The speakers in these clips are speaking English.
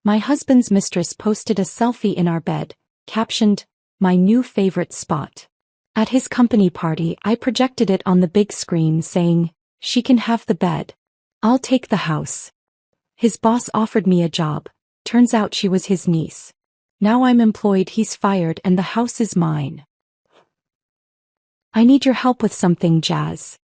My husband's mistress posted a selfie in our bed, captioned, "My new favorite spot." At his company party, I projected it on the big screen saying, "She can have the bed. I'll take the house." His boss offered me a job. Turns out she was his niece. Now I'm employed, he's fired, and the house is mine. "I need your help with something, Jazz."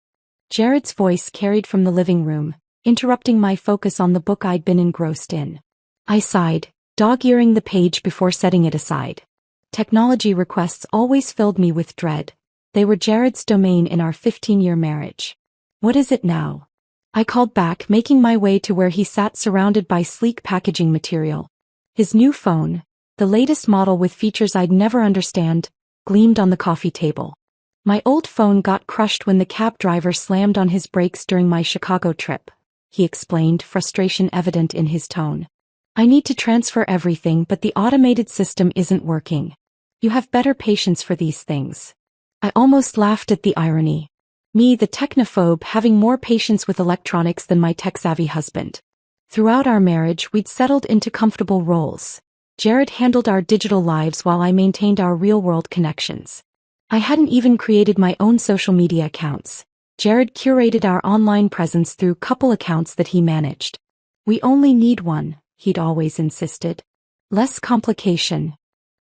Jared's voice carried from the living room, interrupting my focus on the book I'd been engrossed in. I sighed, dog-earing the page before setting it aside. Technology requests always filled me with dread. They were Jared's domain in our 15-year marriage. "What is it now?" I called back, making my way to where he sat surrounded by sleek packaging material. His new phone, the latest model with features I'd never understand, gleamed on the coffee table. "My old phone got crushed when the cab driver slammed on his brakes during my Chicago trip," he explained, frustration evident in his tone. "I need to transfer everything, but the automated system isn't working. You have better patience for these things." I almost laughed at the irony. Me, the technophobe, having more patience with electronics than my tech-savvy husband. Throughout our marriage, we'd settled into comfortable roles. Jared handled our digital lives while I maintained our real-world connections. I hadn't even created my own social media accounts. Jared curated our online presence through couple accounts that he managed. "We only need one," he'd always insisted. "Less complication."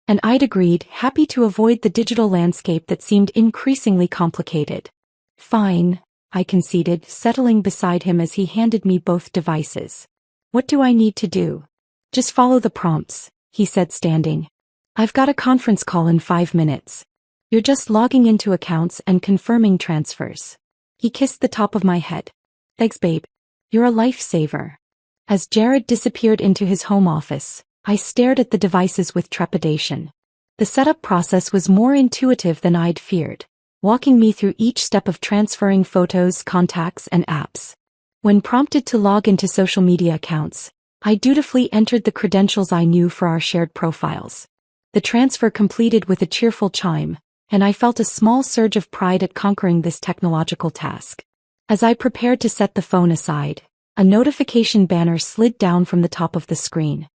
And I'd agreed, happy to avoid the digital landscape that seemed increasingly complicated. "Fine," I conceded, settling beside him as he handed me both devices. "What do I need to do?" "Just follow the prompts," he said, standing. "I've got a conference call in 5 minutes. You're just logging into accounts and confirming transfers." He kissed the top of my head. "Thanks, babe. You're a lifesaver." As Jared disappeared into his home office, I stared at the devices with trepidation. The setup process was more intuitive than I'd feared, walking me through each step of transferring photos, contacts, and apps. When prompted to log into social media accounts, I dutifully entered the credentials I knew for our shared profiles. The transfer completed with a cheerful chime, and I felt a small surge of pride at conquering this technological task. As I prepared to set the phone aside, a notification banner slid down from the top of the screen.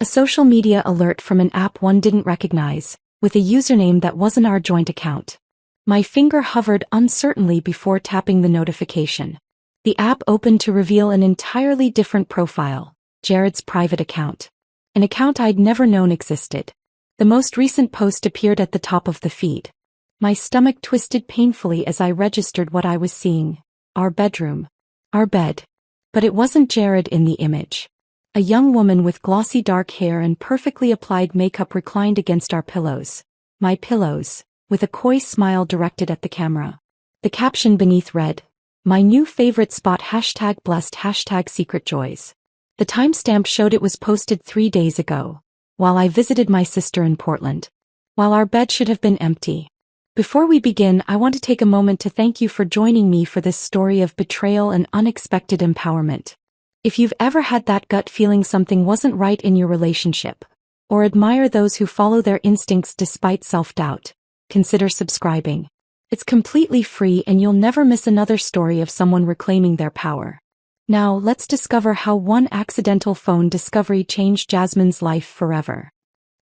A social media alert from an app one didn't recognize, with a username that wasn't our joint account. My finger hovered uncertainly before tapping the notification. The app opened to reveal an entirely different profile, Jared's private account. An account I'd never known existed. The most recent post appeared at the top of the feed. My stomach twisted painfully as I registered what I was seeing. Our bedroom. Our bed. But it wasn't Jared in the image. A young woman with glossy dark hair and perfectly applied makeup reclined against our pillows. My pillows, with a coy smile directed at the camera. The caption beneath read, "My new favorite spot #blessed #secret joys." The timestamp showed it was posted 3 days ago, while I visited my sister in Portland. While our bed should have been empty. Before we begin, I want to take a moment to thank you for joining me for this story of betrayal and unexpected empowerment. If you've ever had that gut feeling something wasn't right in your relationship, or admire those who follow their instincts despite self-doubt, consider subscribing. It's completely free and you'll never miss another story of someone reclaiming their power. Now, let's discover how one accidental phone discovery changed Jasmine's life forever.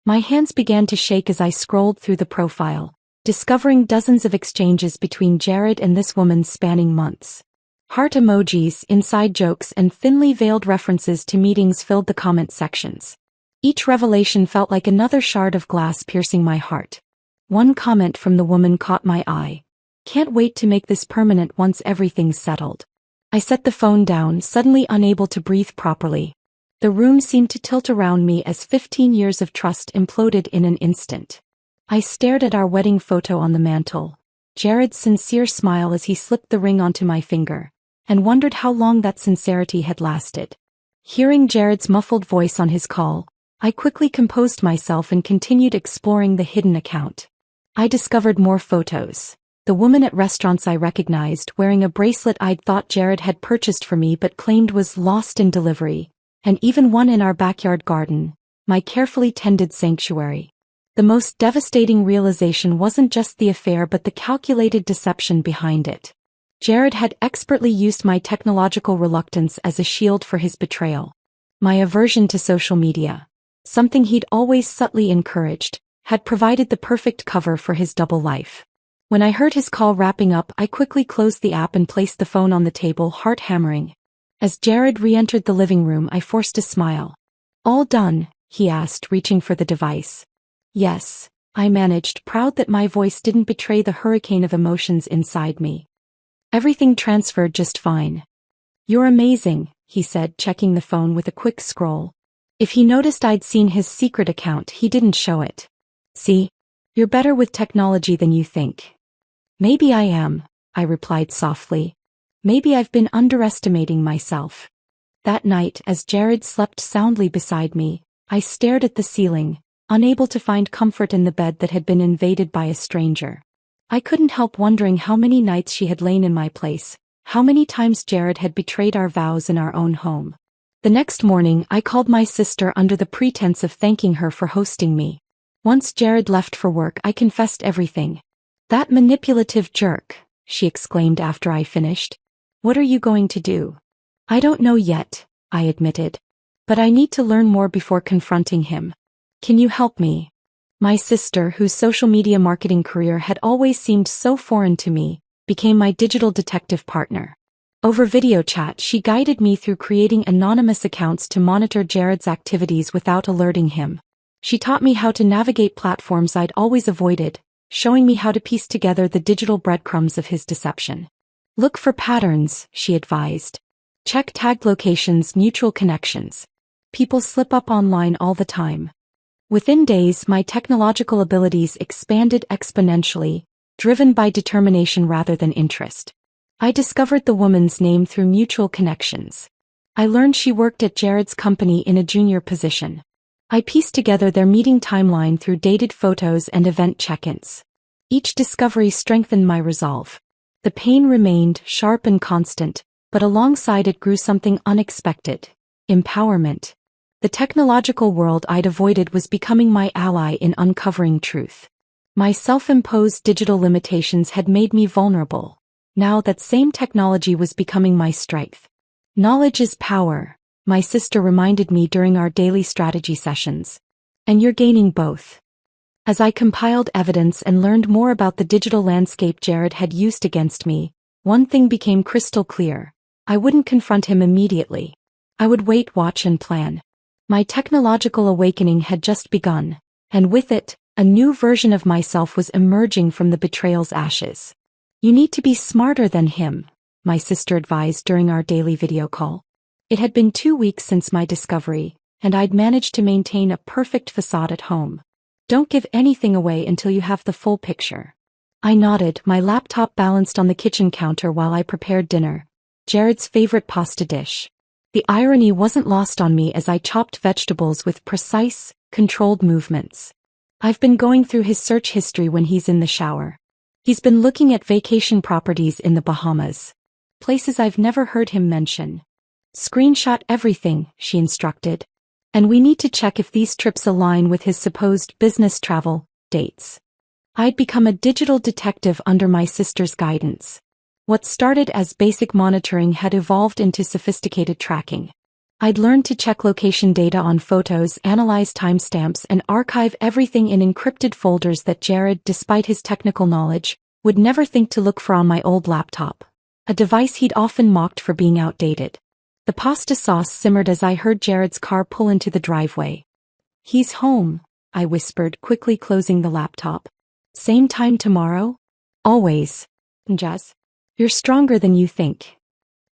My hands began to shake as I scrolled through the profile, discovering dozens of exchanges between Jared and this woman spanning months. Heart emojis, inside jokes, and thinly veiled references to meetings filled the comment sections. Each revelation felt like another shard of glass piercing my heart. One comment from the woman caught my eye. "Can't wait to make this permanent once everything's settled." I set the phone down, suddenly unable to breathe properly. The room seemed to tilt around me as 15 years of trust imploded in an instant. I stared at our wedding photo on the mantel, Jared's sincere smile as he slipped the ring onto my finger, and wondered how long that sincerity had lasted. Hearing Jared's muffled voice on his call, I quickly composed myself and continued exploring the hidden account. I discovered more photos. The woman at restaurants I recognized wearing a bracelet I'd thought Jared had purchased for me but claimed was lost in delivery, and even one in our backyard garden, my carefully tended sanctuary. The most devastating realization wasn't just the affair but the calculated deception behind it. Jared had expertly used my technological reluctance as a shield for his betrayal. My aversion to social media, something he'd always subtly encouraged, had provided the perfect cover for his double life. When I heard his call wrapping up, I quickly closed the app and placed the phone on the table, heart hammering. As Jared re-entered the living room, I forced a smile. "All done?" he asked, reaching for the device. "Yes," I managed, proud that my voice didn't betray the hurricane of emotions inside me. "Everything transferred just fine." "You're amazing," he said, checking the phone with a quick scroll. If he noticed I'd seen his secret account, he didn't show it. "See? You're better with technology than you think." "Maybe I am," I replied softly. "Maybe I've been underestimating myself." That night, as Jared slept soundly beside me, I stared at the ceiling, unable to find comfort in the bed that had been invaded by a stranger. I couldn't help wondering how many nights she had lain in my place, how many times Jared had betrayed our vows in our own home. The next morning, I called my sister under the pretense of thanking her for hosting me. Once Jared left for work, I confessed everything. "That manipulative jerk," she exclaimed after I finished. "What are you going to do?" "I don't know yet," I admitted. "But I need to learn more before confronting him. Can you help me?" My sister, whose social media marketing career had always seemed so foreign to me, became my digital detective partner. Over video chat, she guided me through creating anonymous accounts to monitor Jared's activities without alerting him. She taught me how to navigate platforms I'd always avoided, showing me how to piece together the digital breadcrumbs of his deception. "Look for patterns," she advised. "Check tagged locations, mutual connections. People slip up online all the time." Within days, my technological abilities expanded exponentially, driven by determination rather than interest. I discovered the woman's name through mutual connections. I learned she worked at Jared's company in a junior position. I pieced together their meeting timeline through dated photos and event check-ins. Each discovery strengthened my resolve. The pain remained sharp and constant, but alongside it grew something unexpected: empowerment. The technological world I'd avoided was becoming my ally in uncovering truth. My self-imposed digital limitations had made me vulnerable. Now that same technology was becoming my strength. "Knowledge is power," my sister reminded me during our daily strategy sessions. "And you're gaining both." As I compiled evidence and learned more about the digital landscape Jared had used against me, one thing became crystal clear: I wouldn't confront him immediately. I would wait, watch, and plan. My technological awakening had just begun, and with it, a new version of myself was emerging from the betrayal's ashes. "You need to be smarter than him," my sister advised during our daily video call. It had been 2 weeks since my discovery, and I'd managed to maintain a perfect facade at home. "Don't give anything away until you have the full picture." I nodded, my laptop balanced on the kitchen counter while I prepared dinner, Jared's favorite pasta dish. The irony wasn't lost on me as I chopped vegetables with precise, controlled movements. I've been going through his search history when he's in the shower. He's been looking at vacation properties in the Bahamas. Places I've never heard him mention. "Screenshot everything," she instructed. "And we need to check if these trips align with his supposed business travel dates." I'd become a digital detective under my sister's guidance. What started as basic monitoring had evolved into sophisticated tracking. I'd learned to check location data on photos, analyze timestamps, and archive everything in encrypted folders that Jared, despite his technical knowledge, would never think to look for on my old laptop, a device he'd often mocked for being outdated. The pasta sauce simmered as I heard Jared's car pull into the driveway. "He's home," I whispered, quickly closing the laptop. "Same time tomorrow?" "Always." "Jess, you're stronger than you think."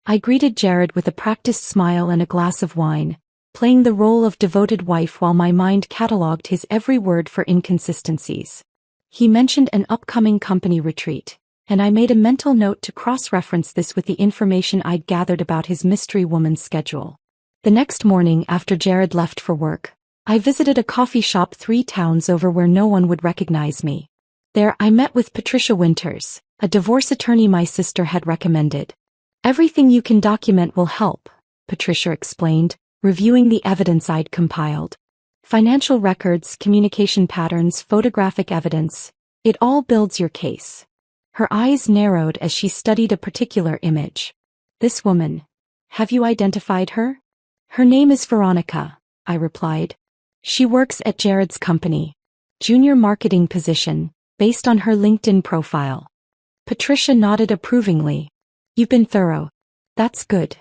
I greeted Jared with a practiced smile and a glass of wine, playing the role of devoted wife while my mind catalogued his every word for inconsistencies. He mentioned an upcoming company retreat, and I made a mental note to cross-reference this with the information I'd gathered about his mystery woman's schedule. The next morning, after Jared left for work, I visited a coffee shop 3 towns over where no one would recognize me. There, I met with Patricia Winters, a divorce attorney my sister had recommended. "Everything you can document will help," Patricia explained, reviewing the evidence I'd compiled. "Financial records, communication patterns, photographic evidence, it all builds your case." Her eyes narrowed as she studied a particular image. "This woman. Have you identified her?" Her name is Veronica, I replied. She works at Jared's company. Junior marketing position, based on her LinkedIn profile. Patricia nodded approvingly. You've been thorough. That's good.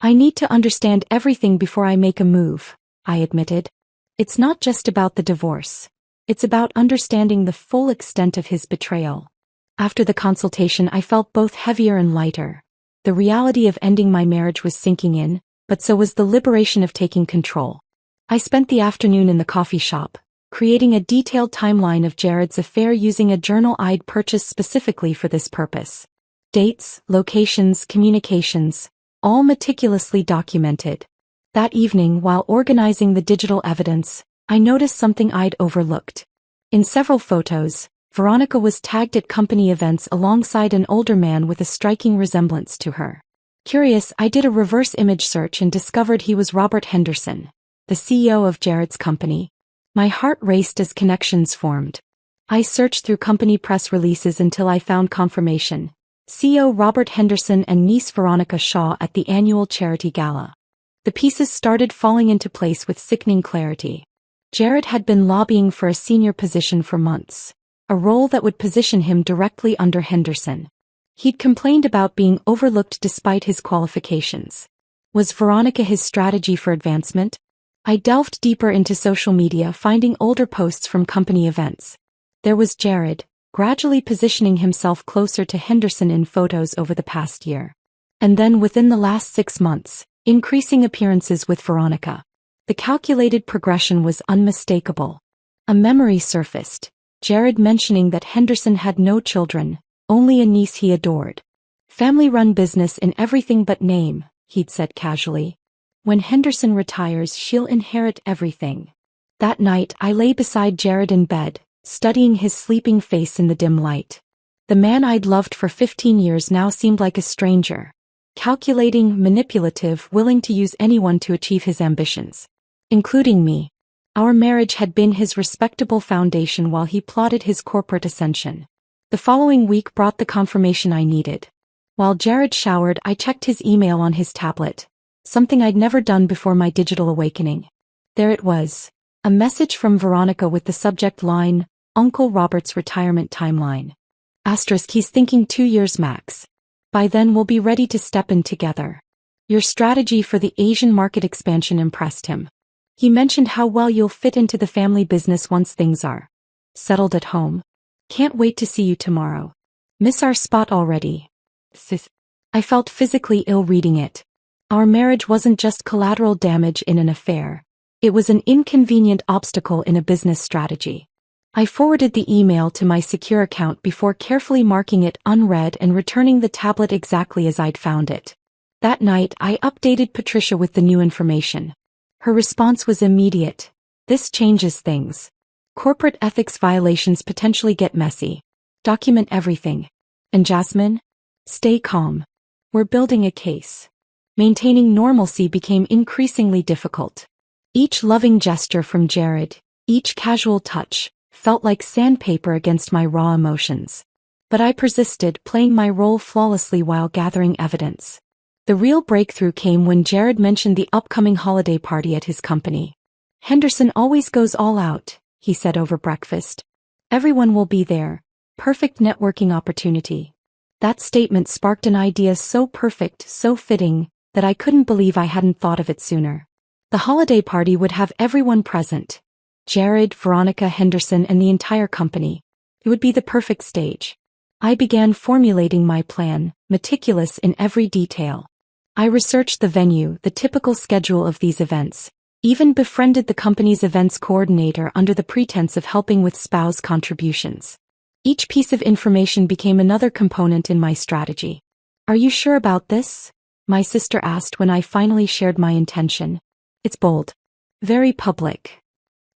I need to understand everything before I make a move, I admitted. It's not just about the divorce. It's about understanding the full extent of his betrayal. After the consultation, I felt both heavier and lighter. The reality of ending my marriage was sinking in, but so was the liberation of taking control. I spent the afternoon in the coffee shop, creating a detailed timeline of Jared's affair using a journal I'd purchased specifically for this purpose. Dates, locations, communications, all meticulously documented. That evening, while organizing the digital evidence, I noticed something I'd overlooked. In several photos, Veronica was tagged at company events alongside an older man with a striking resemblance to her. Curious, I did a reverse image search and discovered he was Robert Henderson, the CEO of Jared's company. My heart raced as connections formed. I searched through company press releases until I found confirmation. CEO Robert Henderson and niece Veronica Shaw at the annual charity gala. The pieces started falling into place with sickening clarity. Jared had been lobbying for a senior position for months, a role that would position him directly under Henderson. He'd complained about being overlooked despite his qualifications. Was Veronica his strategy for advancement? I delved deeper into social media, finding older posts from company events. There was Jared, gradually positioning himself closer to Henderson in photos over the past year. And then within the last 6 months, increasing appearances with Veronica. The calculated progression was unmistakable. A memory surfaced, Jared mentioning that Henderson had no children, only a niece he adored. Family-run business in everything but name, he'd said casually. When Henderson retires, she'll inherit everything. That night, I lay beside Jared in bed, studying his sleeping face in the dim light. The man I'd loved for 15 years now seemed like a stranger. Calculating, manipulative, willing to use anyone to achieve his ambitions. Including me. Our marriage had been his respectable foundation while he plotted his corporate ascension. The following week brought the confirmation I needed. While Jared showered, I checked his email on his tablet. Something I'd never done before my digital awakening. There it was. A message from Veronica with the subject line, Uncle Robert's retirement timeline. Asterisk, he's thinking 2 years max. By then we'll be ready to step in together. Your strategy for the Asian market expansion impressed him. He mentioned how well you'll fit into the family business once things are settled at home. Can't wait to see you tomorrow. Miss our spot already. Sis. I felt physically ill reading it. Our marriage wasn't just collateral damage in an affair. It was an inconvenient obstacle in a business strategy. I forwarded the email to my secure account before carefully marking it unread and returning the tablet exactly as I'd found it. That night, I updated Patricia with the new information. Her response was immediate. This changes things. Corporate ethics violations potentially get messy. Document everything. And Jasmine? Stay calm. We're building a case. Maintaining normalcy became increasingly difficult. Each loving gesture from Jared, each casual touch, felt like sandpaper against my raw emotions. But I persisted, playing my role flawlessly while gathering evidence. The real breakthrough came when Jared mentioned the upcoming holiday party at his company. Henderson always goes all out, he said over breakfast. Everyone will be there. Perfect networking opportunity. That statement sparked an idea so perfect, so fitting, that I couldn't believe I hadn't thought of it sooner. The holiday party would have everyone present. Jared, Veronica, Henderson, and the entire company. It would be the perfect stage. I began formulating my plan, meticulous in every detail. I researched the venue, the typical schedule of these events, even befriended the company's events coordinator under the pretense of helping with spouse contributions. Each piece of information became another component in my strategy. Are you sure about this? My sister asked when I finally shared my intention. It's bold. Very public.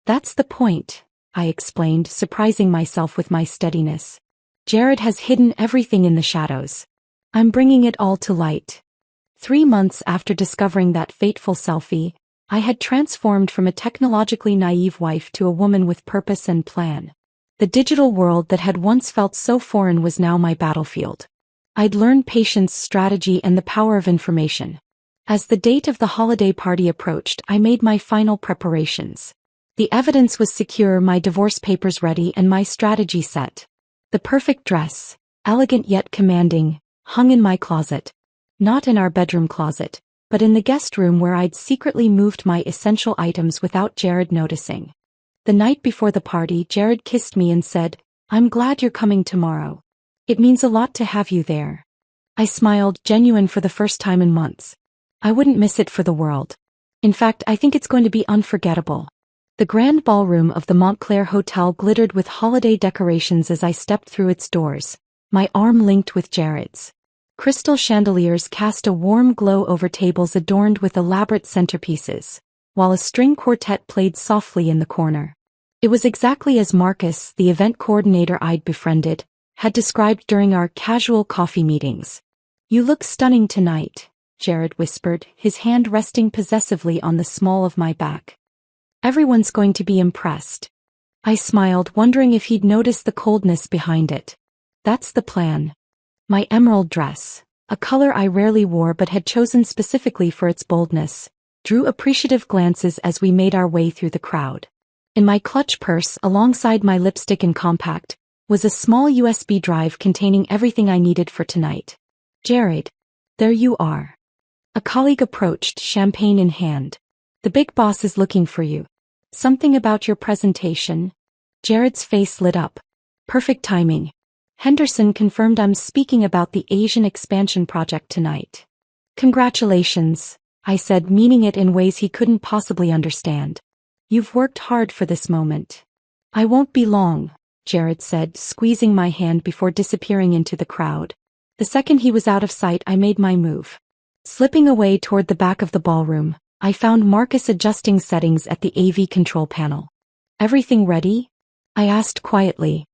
That's the point, I explained, surprising myself with my steadiness. Jared has hidden everything in the shadows. I'm bringing it all to light. 3 months after discovering that fateful selfie, I had transformed from a technologically naive wife to a woman with purpose and plan. The digital world that had once felt so foreign was now my battlefield. I'd learned patience, strategy, and the power of information. As the date of the holiday party approached, I made my final preparations. The evidence was secure, my divorce papers ready, and my strategy set. The perfect dress, elegant yet commanding, hung in my closet. Not in our bedroom closet, but in the guest room where I'd secretly moved my essential items without Jared noticing. The night before the party, Jared kissed me and said, "I'm glad you're coming tomorrow. It means a lot to have you there." I smiled, genuine for the first time in months. I wouldn't miss it for the world. In fact, I think it's going to be unforgettable. The grand ballroom of the Montclair Hotel glittered with holiday decorations as I stepped through its doors, my arm linked with Jared's. Crystal chandeliers cast a warm glow over tables adorned with elaborate centerpieces, while a string quartet played softly in the corner. It was exactly as Marcus, the event coordinator I'd befriended, had described during our casual coffee meetings. "You look stunning tonight," Jared whispered, his hand resting possessively on the small of my back. "Everyone's going to be impressed." I smiled, wondering if he'd noticed the coldness behind it. "That's the plan." My emerald dress, a color I rarely wore but had chosen specifically for its boldness, drew appreciative glances as we made our way through the crowd. In my clutch purse, alongside my lipstick and compact, was a small USB drive containing everything I needed for tonight. "Jared, there you are." A colleague approached, champagne in hand. "The big boss is looking for you. Something about your presentation?" Jared's face lit up. "Perfect timing. Henderson confirmed I'm speaking about the Asian expansion project tonight." "Congratulations," I said, meaning it in ways he couldn't possibly understand. "You've worked hard for this moment." "I won't be long," Jared said, squeezing my hand before disappearing into the crowd. The second he was out of sight, I made my move. Slipping away toward the back of the ballroom, I found Marcus adjusting settings at the AV control panel. "Everything ready?" I asked quietly.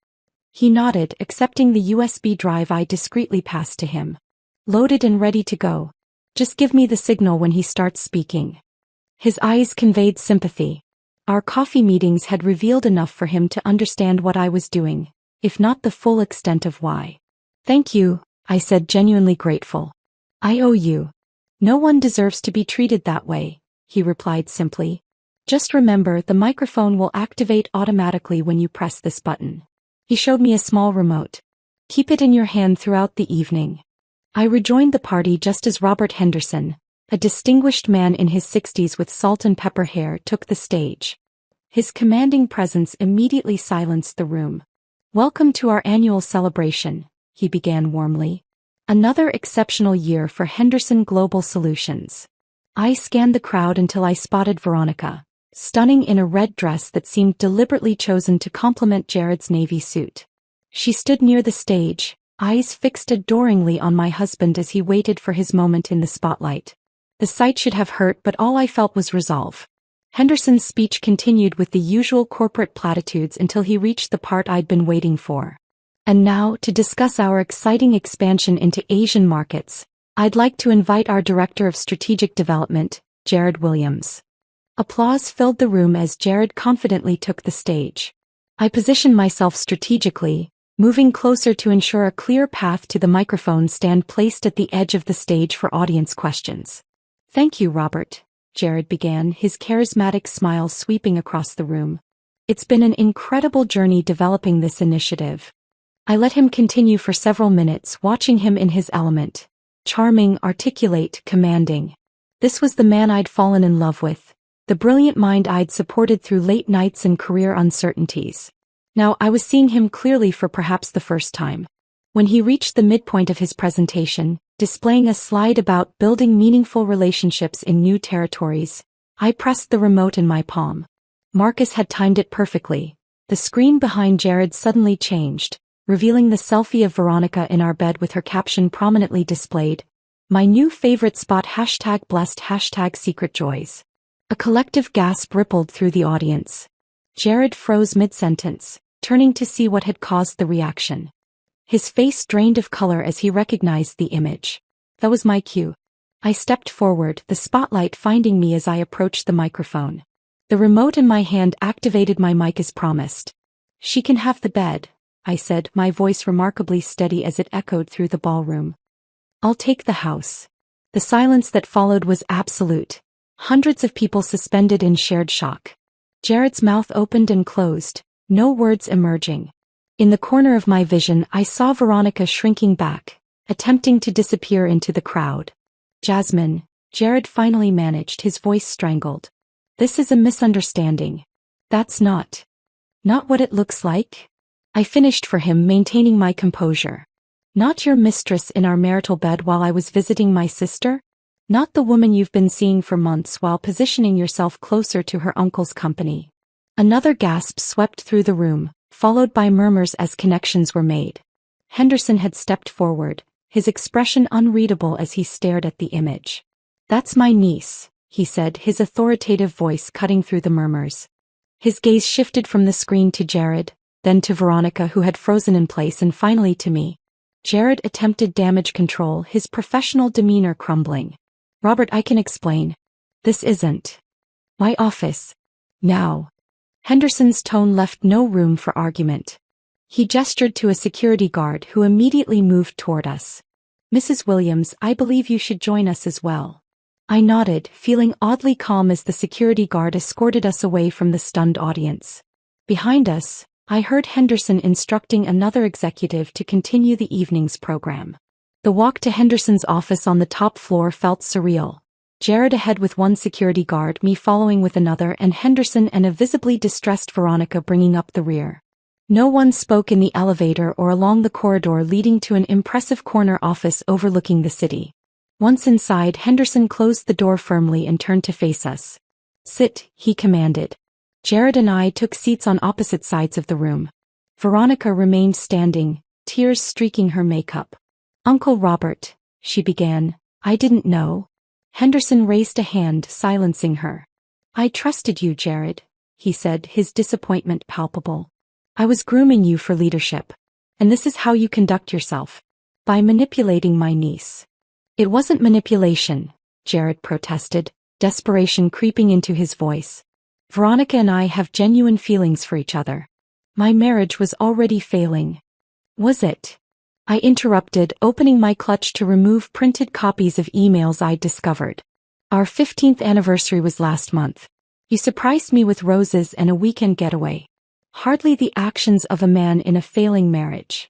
He nodded, accepting the USB drive I discreetly passed to him. "Loaded and ready to go. Just give me the signal when he starts speaking." His eyes conveyed sympathy. Our coffee meetings had revealed enough for him to understand what I was doing, if not the full extent of why. "Thank you," I said, genuinely grateful. "I owe you. No one deserves to be treated that way," he replied simply. "Just remember, the microphone will activate automatically when you press this button." He showed me a small remote. "Keep it in your hand throughout the evening." I rejoined the party just as Robert Henderson, a distinguished man in his 60s with salt and pepper hair, took the stage. His commanding presence immediately silenced the room. "Welcome to our annual celebration," he began warmly. "Another exceptional year for Henderson Global Solutions." I scanned the crowd until I spotted Veronica, stunning in a red dress that seemed deliberately chosen to complement Jared's navy suit. She stood near the stage, eyes fixed adoringly on my husband as he waited for his moment in the spotlight. The sight should have hurt, but all I felt was resolve. Henderson's speech continued with the usual corporate platitudes until he reached the part I'd been waiting for. "And now, to discuss our exciting expansion into Asian markets, I'd like to invite our Director of Strategic Development, Jared Williams." Applause filled the room as Jared confidently took the stage. I positioned myself strategically, moving closer to ensure a clear path to the microphone stand placed at the edge of the stage for audience questions. "Thank you, Robert," Jared began, his charismatic smile sweeping across the room. "It's been an incredible journey developing this initiative." I let him continue for several minutes, watching him in his element. Charming, articulate, commanding. This was the man I'd fallen in love with, the brilliant mind I'd supported through late nights and career uncertainties. Now I was seeing him clearly for perhaps the first time. When he reached the midpoint of his presentation, displaying a slide about building meaningful relationships in new territories, I pressed the remote in my palm. Marcus had timed it perfectly. The screen behind Jared suddenly changed, revealing the selfie of Veronica in our bed with her caption prominently displayed, "My new favorite spot #blessed #secret joys." A collective gasp rippled through the audience. Jared froze mid-sentence, turning to see what had caused the reaction. His face drained of color as he recognized the image. That was my cue. I stepped forward, the spotlight finding me as I approached the microphone. The remote in my hand activated my mic as promised. "She can have the bed," I said, my voice remarkably steady as it echoed through the ballroom. "I'll take the house." The silence that followed was absolute. Hundreds of people suspended in shared shock. Jared's mouth opened and closed, no words emerging. In the corner of my vision I saw Veronica shrinking back, attempting to disappear into the crowd. Jasmine, Jared finally managed, his voice strangled. This is a misunderstanding. That's not what it looks like. I finished for him, maintaining my composure. Not your mistress in our marital bed while I was visiting my sister? Not the woman you've been seeing for months while positioning yourself closer to her uncle's company. Another gasp swept through the room, followed by murmurs as connections were made. Henderson had stepped forward, his expression unreadable as he stared at the image. That's my niece, he said, his authoritative voice cutting through the murmurs. His gaze shifted from the screen to Jared, then to Veronica, who had frozen in place, and finally to me. Jared attempted damage control, his professional demeanor crumbling. Robert, I can explain. This isn't my office. Now. Henderson's tone left no room for argument. He gestured to a security guard who immediately moved toward us. Mrs. Williams, I believe you should join us as well. I nodded, feeling oddly calm as the security guard escorted us away from the stunned audience. Behind us, I heard Henderson instructing another executive to continue the evening's program. The walk to Henderson's office on the top floor felt surreal. Jared ahead with one security guard, me following with another, and Henderson and a visibly distressed Veronica bringing up the rear. No one spoke in the elevator or along the corridor leading to an impressive corner office overlooking the city. Once inside, Henderson closed the door firmly and turned to face us. Sit, he commanded. Jared and I took seats on opposite sides of the room. Veronica remained standing, tears streaking her makeup. Uncle Robert, she began, I didn't know. Henderson raised a hand, silencing her. I trusted you, Jared, he said, his disappointment palpable. I was grooming you for leadership. And this is how you conduct yourself. By manipulating my niece. It wasn't manipulation, Jared protested, desperation creeping into his voice. Veronica and I have genuine feelings for each other. My marriage was already failing. Was it? I interrupted, opening my clutch to remove printed copies of emails I'd discovered. Our 15th anniversary was last month. You surprised me with roses and a weekend getaway. Hardly the actions of a man in a failing marriage.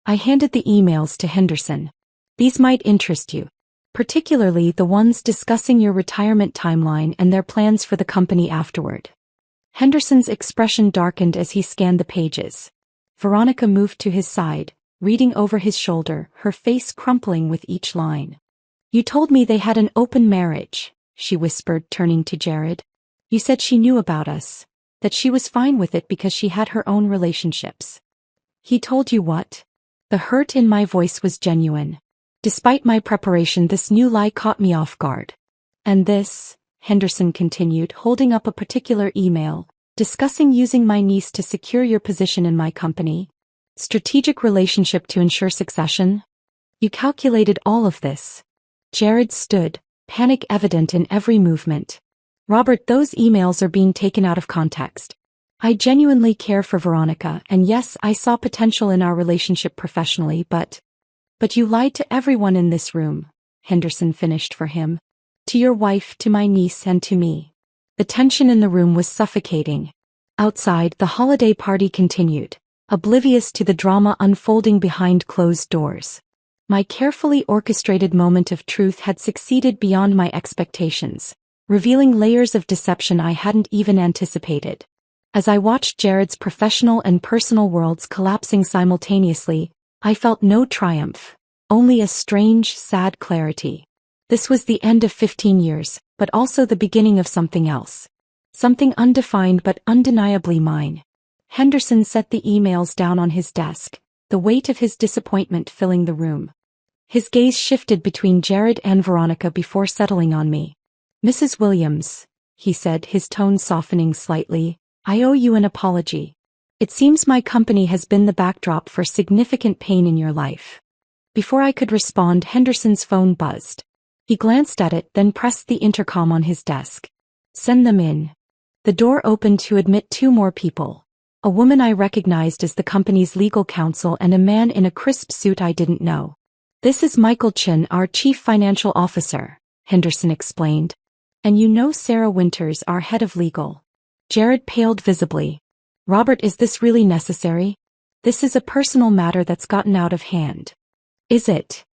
I handed the emails to Henderson. These might interest you. Particularly the ones discussing your retirement timeline and their plans for the company afterward. Henderson's expression darkened as he scanned the pages. Veronica moved to his side, reading over his shoulder, her face crumpling with each line. You told me they had an open marriage, she whispered, turning to Jared. You said she knew about us, that she was fine with it because she had her own relationships. He told you what? The hurt in my voice was genuine. Despite my preparation, this new lie caught me off guard. And this, Henderson continued, holding up a particular email, discussing using my niece to secure your position in my company. Strategic relationship to ensure succession? You calculated all of this. Jared stood, panic evident in every movement. Robert, those emails are being taken out of context. I genuinely care for Veronica, and yes, I saw potential in our relationship professionally, but you lied to everyone in this room, Henderson finished for him. To your wife, to my niece, and to me. The tension in the room was suffocating. Outside, the holiday party continued, oblivious to the drama unfolding behind closed doors. My carefully orchestrated moment of truth had succeeded beyond my expectations, revealing layers of deception I hadn't even anticipated. As I watched Jared's professional and personal worlds collapsing simultaneously, I felt no triumph, only a strange, sad clarity. This was the end of 15 years, but also the beginning of something else. Something undefined but undeniably mine. Henderson set the emails down on his desk, the weight of his disappointment filling the room. His gaze shifted between Jared and Veronica before settling on me. Mrs. Williams, he said, his tone softening slightly, I owe you an apology. It seems my company has been the backdrop for significant pain in your life. Before I could respond, Henderson's phone buzzed. He glanced at it, then pressed the intercom on his desk. Send them in. The door opened to admit two more people. A woman I recognized as the company's legal counsel and a man in a crisp suit I didn't know. This is Michael Chin, our Chief Financial Officer, Henderson explained. And you know Sarah Winters, our head of legal. Jared paled visibly. Robert, is this really necessary? This is a personal matter that's gotten out of hand. Is it?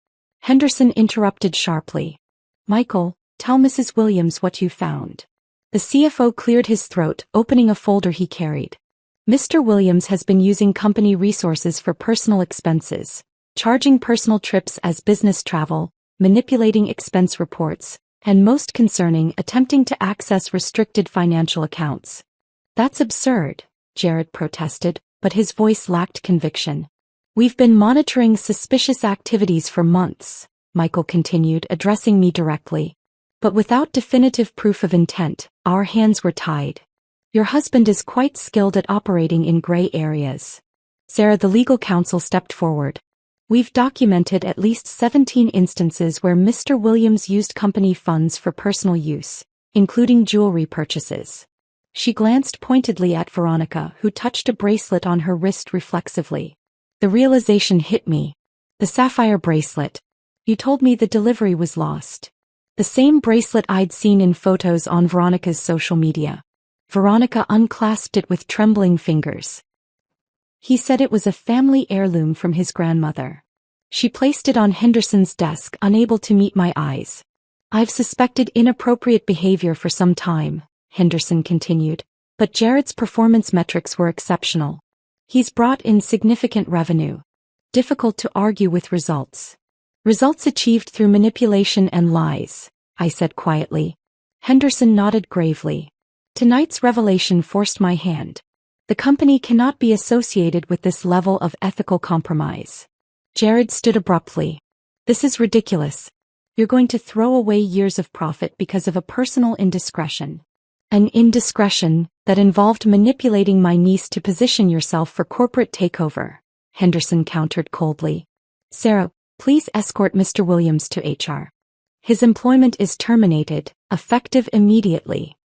Henderson interrupted sharply. Michael, tell Mrs. Williams what you found. The CFO cleared his throat, opening a folder he carried. Mr. Williams has been using company resources for personal expenses, charging personal trips as business travel, manipulating expense reports, and most concerning, attempting to access restricted financial accounts. That's absurd, Jared protested, but his voice lacked conviction. We've been monitoring suspicious activities for months, Michael continued, addressing me directly. But without definitive proof of intent, our hands were tied. Your husband is quite skilled at operating in gray areas. Sarah, the legal counsel, stepped forward. We've documented at least 17 instances where Mr. Williams used company funds for personal use, including jewelry purchases. She glanced pointedly at Veronica, who touched a bracelet on her wrist reflexively. The realization hit me. The sapphire bracelet. You told me the delivery was lost. The same bracelet I'd seen in photos on Veronica's social media. Veronica unclasped it with trembling fingers. He said it was a family heirloom from his grandmother. She placed it on Henderson's desk, unable to meet my eyes. I've suspected inappropriate behavior for some time, Henderson continued, but Jared's performance metrics were exceptional. He's brought in significant revenue. Difficult to argue with results. Results achieved through manipulation and lies, I said quietly. Henderson nodded gravely. Tonight's revelation forced my hand. The company cannot be associated with this level of ethical compromise. Jared stood abruptly. This is ridiculous. You're going to throw away years of profit because of a personal indiscretion. An indiscretion that involved manipulating my niece to position yourself for corporate takeover, Henderson countered coldly. Sarah, please escort Mr. Williams to HR. His employment is terminated, effective immediately.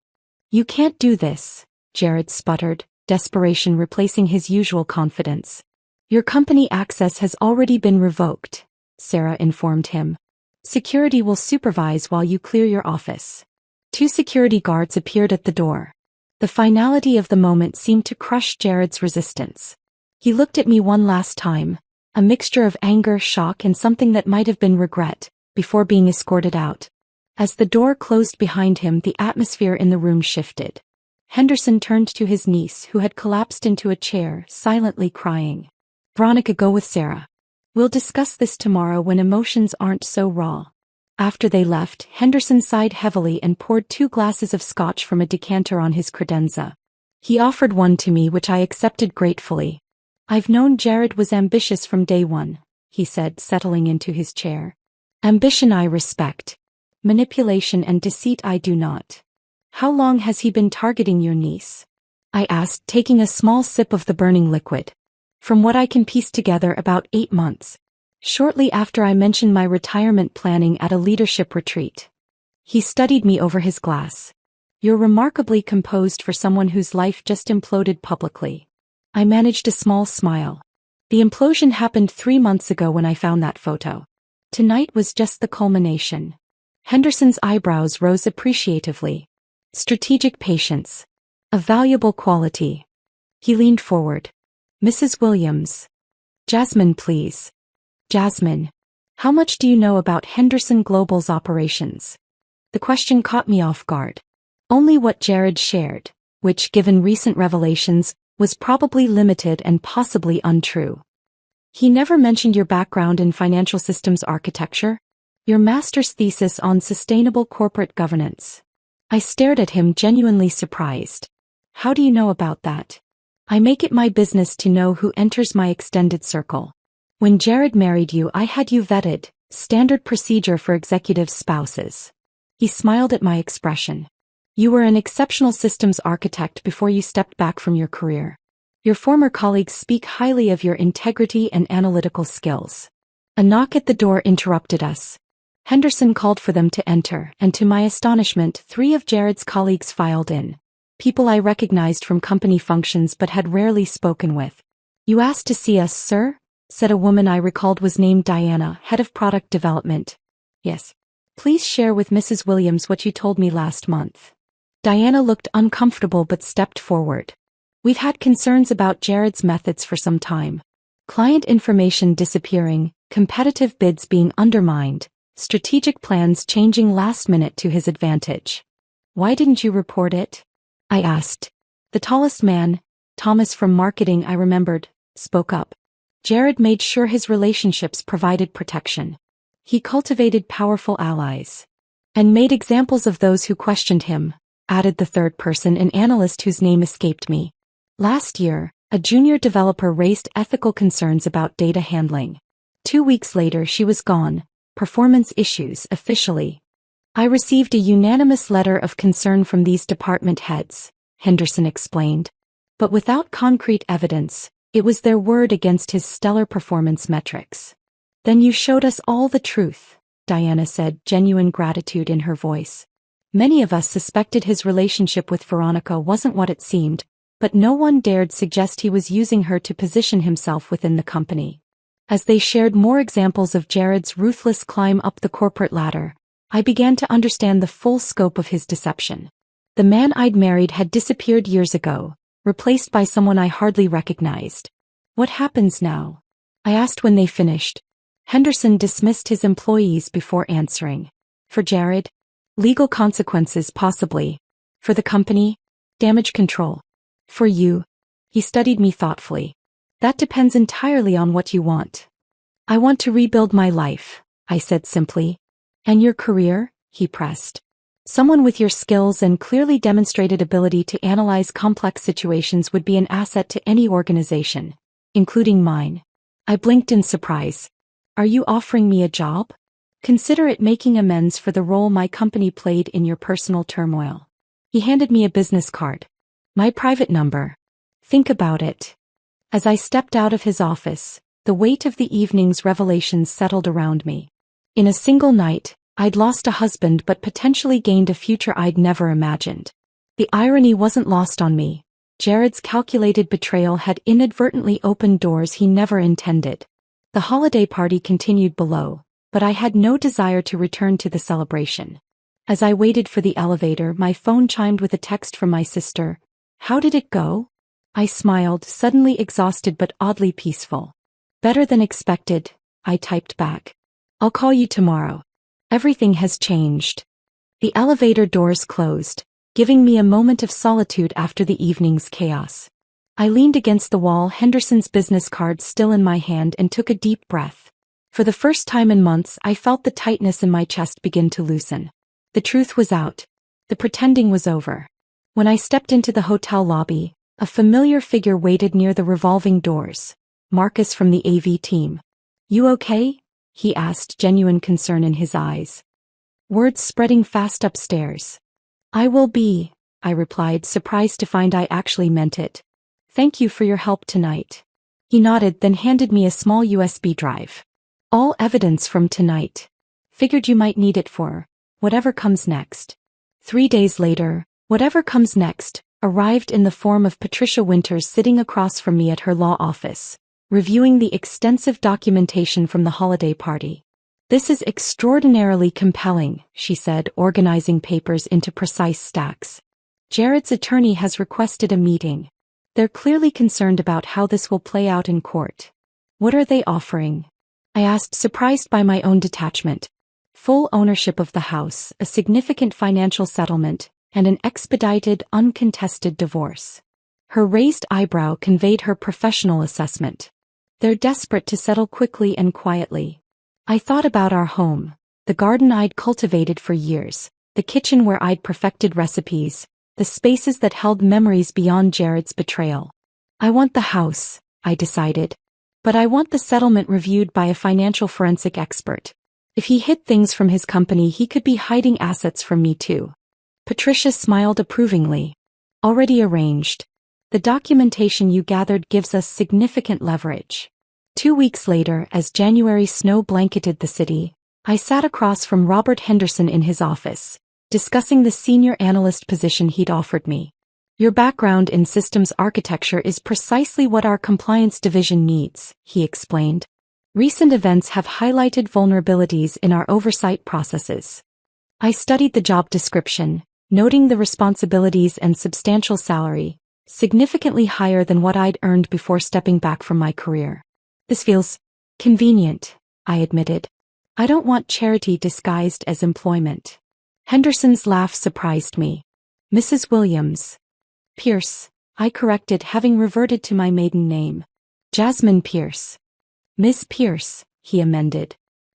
You can't do this, Jared sputtered, desperation replacing his usual confidence. Your company access has already been revoked, Sarah informed him. Security will supervise while you clear your office. 2 security guards appeared at the door. The finality of the moment seemed to crush Jared's resistance. He looked at me one last time, a mixture of anger, shock, and something that might have been regret, before being escorted out. As the door closed behind him, the atmosphere in the room shifted. Henderson turned to his niece, who had collapsed into a chair, silently crying. Veronica, go with Sarah. We'll discuss this tomorrow when emotions aren't so raw. After they left, Henderson sighed heavily and poured 2 glasses of scotch from a decanter on his credenza. He offered one to me, which I accepted gratefully. I've known Jared was ambitious from day one, he said, settling into his chair. Ambition I respect. Manipulation and deceit I do not. How long has he been targeting your niece? I asked, taking a small sip of the burning liquid. From what I can piece together, about 8 months. Shortly after I mentioned my retirement planning at a leadership retreat. He studied me over his glass. You're remarkably composed for someone whose life just imploded publicly. I managed a small smile. The implosion happened 3 months ago when I found that photo. Tonight was just the culmination. Henderson's eyebrows rose appreciatively. Strategic patience. A valuable quality. He leaned forward. Mrs. Williams. Jasmine, please. Jasmine. How much do you know about Henderson Global's operations? The question caught me off guard. Only what Jared shared, which, given recent revelations, was probably limited and possibly untrue. He never mentioned your background in financial systems architecture, your master's thesis on sustainable corporate governance. I stared at him, genuinely surprised. How do you know about that? I make it my business to know who enters my extended circle. When Jared married you, I had you vetted, standard procedure for executive spouses. He smiled at my expression. You were an exceptional systems architect before you stepped back from your career. Your former colleagues speak highly of your integrity and analytical skills. A knock at the door interrupted us. Henderson called for them to enter, and to my astonishment, 3 of Jared's colleagues filed in. People I recognized from company functions but had rarely spoken with. You asked to see us, sir? said a woman I recalled was named Diana, head of product development. Yes. Please share with Mrs. Williams what you told me last month. Diana looked uncomfortable but stepped forward. We've had concerns about Jared's methods for some time. Client information disappearing, competitive bids being undermined, strategic plans changing last minute to his advantage. Why didn't you report it? I asked. The tallest man, Thomas from marketing I remembered, spoke up. Jared made sure his relationships provided protection. He cultivated powerful allies. And made examples of those who questioned him, added the third person, an analyst whose name escaped me. Last year, a junior developer raised ethical concerns about data handling. 2 weeks later she was gone, performance issues officially. I received a unanimous letter of concern from these department heads, Henderson explained. But without concrete evidence, it was their word against his stellar performance metrics. Then you showed us all the truth, Diana said, genuine gratitude in her voice. Many of us suspected his relationship with Veronica wasn't what it seemed, but no one dared suggest he was using her to position himself within the company. As they shared more examples of Jared's ruthless climb up the corporate ladder, I began to understand the full scope of his deception. The man I'd married had disappeared years ago, replaced by someone I hardly recognized. What happens now? I asked when they finished. Henderson dismissed his employees before answering. For Jared? Legal consequences possibly. For the company? Damage control. For you? He studied me thoughtfully. That depends entirely on what you want. I want to rebuild my life, I said simply. And your career? He pressed. Someone with your skills and clearly demonstrated ability to analyze complex situations would be an asset to any organization, including mine. I blinked in surprise. Are you offering me a job? Consider it making amends for the role my company played in your personal turmoil. He handed me a business card. My private number. Think about it. As I stepped out of his office, the weight of the evening's revelations settled around me. In a single night, I'd lost a husband but potentially gained a future I'd never imagined. The irony wasn't lost on me. Jared's calculated betrayal had inadvertently opened doors he never intended. The holiday party continued below, but I had no desire to return to the celebration. As I waited for the elevator, my phone chimed with a text from my sister. How did it go? I smiled, suddenly exhausted but oddly peaceful. Better than expected, I typed back. I'll call you tomorrow. Everything has changed. The elevator doors closed, giving me a moment of solitude after the evening's chaos. I leaned against the wall, Henderson's business card still in my hand, and took a deep breath. For the first time in months, I felt the tightness in my chest begin to loosen. The truth was out. The pretending was over. When I stepped into the hotel lobby, a familiar figure waited near the revolving doors. Marcus from the AV team. You okay? He asked, genuine concern in his eyes. Words spreading fast upstairs. I will be, I replied, surprised to find I actually meant it. Thank you for your help tonight. He nodded, then handed me a small USB drive. All evidence from tonight. Figured you might need it for whatever comes next. 3 days later, whatever comes next arrived in the form of Patricia Winters sitting across from me at her law office, reviewing the extensive documentation from the holiday party. This is extraordinarily compelling, she said, organizing papers into precise stacks. Jared's attorney has requested a meeting. They're clearly concerned about how this will play out in court. What are they offering? I asked, surprised by my own detachment. Full ownership of the house, a significant financial settlement, and an expedited, uncontested divorce. Her raised eyebrow conveyed her professional assessment. They're desperate to settle quickly and quietly. I thought about our home, the garden I'd cultivated for years, the kitchen where I'd perfected recipes, the spaces that held memories beyond Jared's betrayal. I want the house, I decided. But I want the settlement reviewed by a financial forensic expert. If he hid things from his company, he could be hiding assets from me too. Patricia smiled approvingly. Already arranged. The documentation you gathered gives us significant leverage. 2 weeks later, as January snow blanketed the city, I sat across from Robert Henderson in his office, discussing the senior analyst position he'd offered me. Your background in systems architecture is precisely what our compliance division needs, he explained. Recent events have highlighted vulnerabilities in our oversight processes. I studied the job description, noting the responsibilities and substantial salary, significantly higher than what I'd earned before stepping back from my career. This feels convenient, I admitted. I don't want charity disguised as employment. Henderson's laugh surprised me. Mrs. Williams. Pierce, I corrected, having reverted to my maiden name. Jasmine Pierce. Miss Pierce, he amended.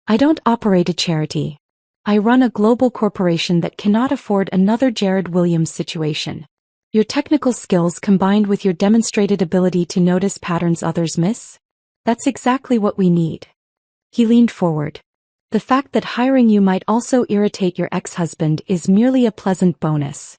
I don't operate a charity. I run a global corporation that cannot afford another Jared Williams situation. Your technical skills combined with your demonstrated ability to notice patterns others miss? That's exactly what we need. He leaned forward. The fact that hiring you might also irritate your ex-husband is merely a pleasant bonus.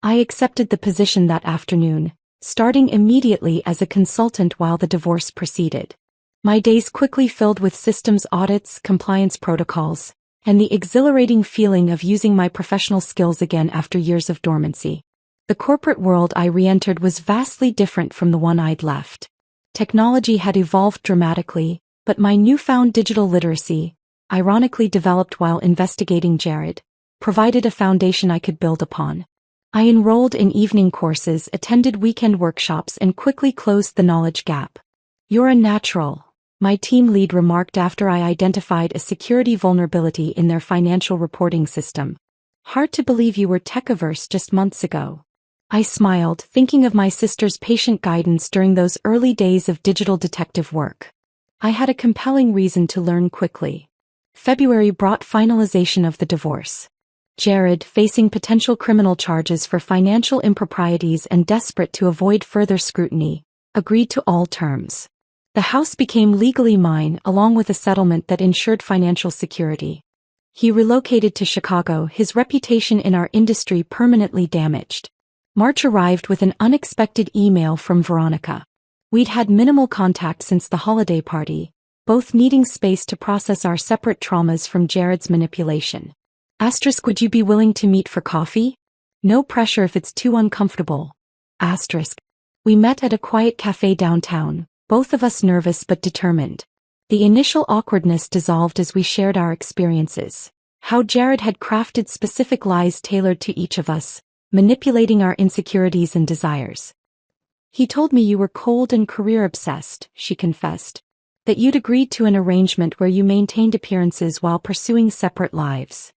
I accepted the position that afternoon, starting immediately as a consultant while the divorce proceeded. My days quickly filled with systems audits, compliance protocols, and the exhilarating feeling of using my professional skills again after years of dormancy. The corporate world I re-entered was vastly different from the one I'd left. Technology had evolved dramatically, but my newfound digital literacy, ironically developed while investigating Jared, provided a foundation I could build upon. I enrolled in evening courses, attended weekend workshops, and quickly closed the knowledge gap. You're a natural, my team lead remarked after I identified a security vulnerability in their financial reporting system. Hard to believe you were tech-averse just months ago. I smiled, thinking of my sister's patient guidance during those early days of digital detective work. I had a compelling reason to learn quickly. February brought finalization of the divorce. Jared, facing potential criminal charges for financial improprieties and desperate to avoid further scrutiny, agreed to all terms. The house became legally mine along with a settlement that ensured financial security. He relocated to Chicago, his reputation in our industry permanently damaged. March arrived with an unexpected email from Veronica. We'd had minimal contact since the holiday party, both needing space to process our separate traumas from Jared's manipulation. Asterisk, would you be willing to meet for coffee? No pressure if it's too uncomfortable. Asterisk. We met at a quiet cafe downtown, both of us nervous but determined. The initial awkwardness dissolved as we shared our experiences. How Jared had crafted specific lies tailored to each of us, manipulating our insecurities and desires. He told me you were cold and career-obsessed, she confessed. That you'd agreed to an arrangement where you maintained appearances while pursuing separate lives.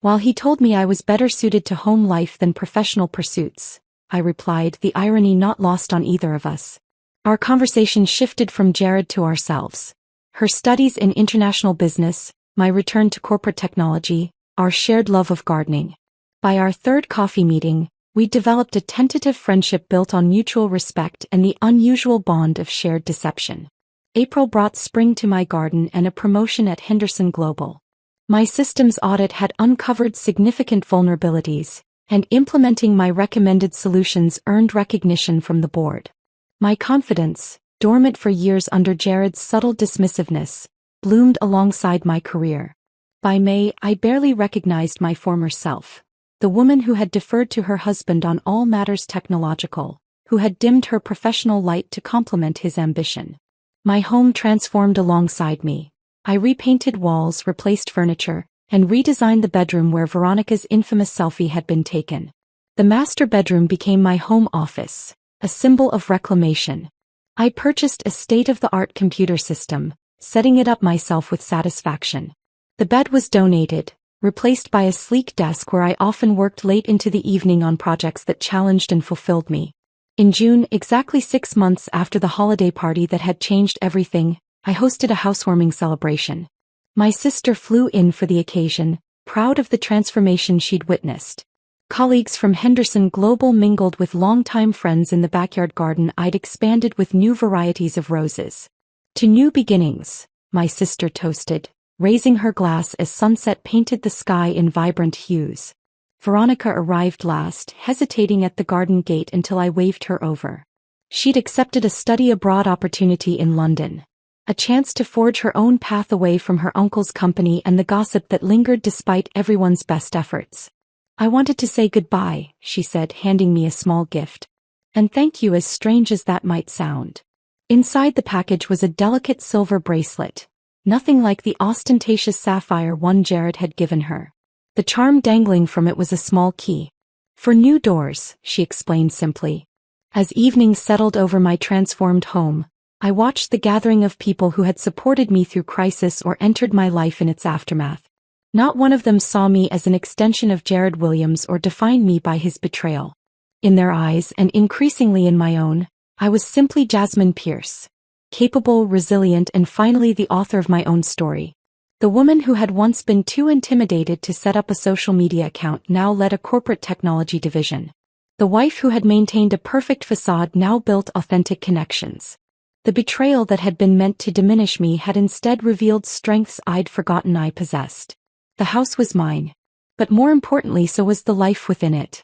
While he told me I was better suited to home life than professional pursuits, I replied, the irony not lost on either of us. Our conversation shifted from Jared to ourselves. Her studies in international business, my return to corporate technology, our shared love of gardening. By our third coffee meeting, we developed a tentative friendship built on mutual respect and the unusual bond of shared deception. April brought spring to my garden and a promotion at Henderson Global. My systems audit had uncovered significant vulnerabilities, and implementing my recommended solutions earned recognition from the board. My confidence, dormant for years under Jared's subtle dismissiveness, bloomed alongside my career. By May, I barely recognized my former self. The woman who had deferred to her husband on all matters technological, who had dimmed her professional light to complement his ambition. My home transformed alongside me. I repainted walls, replaced furniture, and redesigned the bedroom where Veronica's infamous selfie had been taken. The master bedroom became my home office, a symbol of reclamation. I purchased a state-of-the-art computer system, setting it up myself with satisfaction. The bed was donated, replaced by a sleek desk where I often worked late into the evening on projects that challenged and fulfilled me. In June, exactly 6 months after the holiday party that had changed everything, I hosted a housewarming celebration. My sister flew in for the occasion, proud of the transformation she'd witnessed. Colleagues from Henderson Global mingled with longtime friends in the backyard garden I'd expanded with new varieties of roses. To new beginnings, my sister toasted, raising her glass as sunset painted the sky in vibrant hues. Veronica arrived last, hesitating at the garden gate until I waved her over. She'd accepted a study abroad opportunity in London. A chance to forge her own path away from her uncle's company and the gossip that lingered despite everyone's best efforts. I wanted to say goodbye, she said, handing me a small gift, And thank you, as strange as that might sound. Inside the package was a delicate silver bracelet, nothing like the ostentatious sapphire one Jared had given her. The charm dangling from it was a small key. For new doors, she explained simply. As evening settled over my transformed home, I watched the gathering of people who had supported me through crisis or entered my life in its aftermath. Not one of them saw me as an extension of Jared Williams or defined me by his betrayal. In their eyes, and increasingly in my own, I was simply Jasmine Pierce. Capable, resilient, and finally the author of my own story. The woman who had once been too intimidated to set up a social media account now led a corporate technology division. The wife who had maintained a perfect facade now built authentic connections. The betrayal that had been meant to diminish me had instead revealed strengths I'd forgotten I possessed. The house was mine. But more importantly, so was the life within it.